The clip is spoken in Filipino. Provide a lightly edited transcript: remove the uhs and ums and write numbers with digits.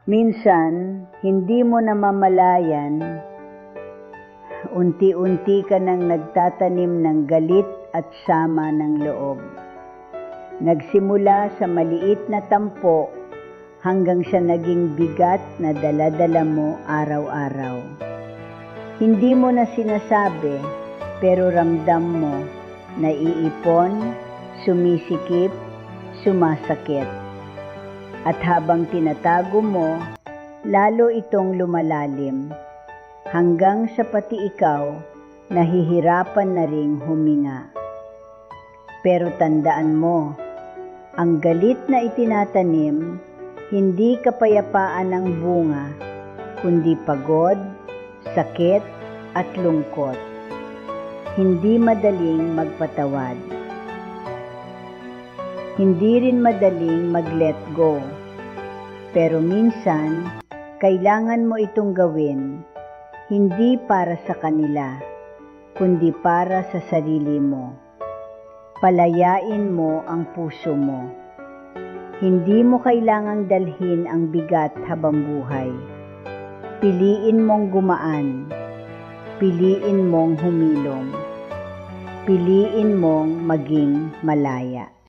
Minsan, hindi mo namamalayan, unti-unti ka nang nagtatanim ng galit at sama ng loob. Nagsimula sa maliit na tampo hanggang sa naging bigat na dala-dala mo araw-araw. Hindi mo na sinasabi, pero ramdam mo, naiipon, sumisikip, sumasakit. At habang tinatago mo, lalo itong lumalalim, hanggang sa pati ikaw, nahihirapan na ring huminga. Pero tandaan mo, ang galit na itinatanim, hindi kapayapaan ng bunga, kundi pagod, sakit, at lungkot. Hindi madaling magpatawad. Hindi rin madaling mag-let go. Pero minsan, kailangan mo itong gawin, hindi para sa kanila, kundi para sa sarili mo. Palayain mo ang puso mo. Hindi mo kailangang dalhin ang bigat habang buhay. Piliin mong gumaan. Piliin mong humilom. Piliin mong maging malaya.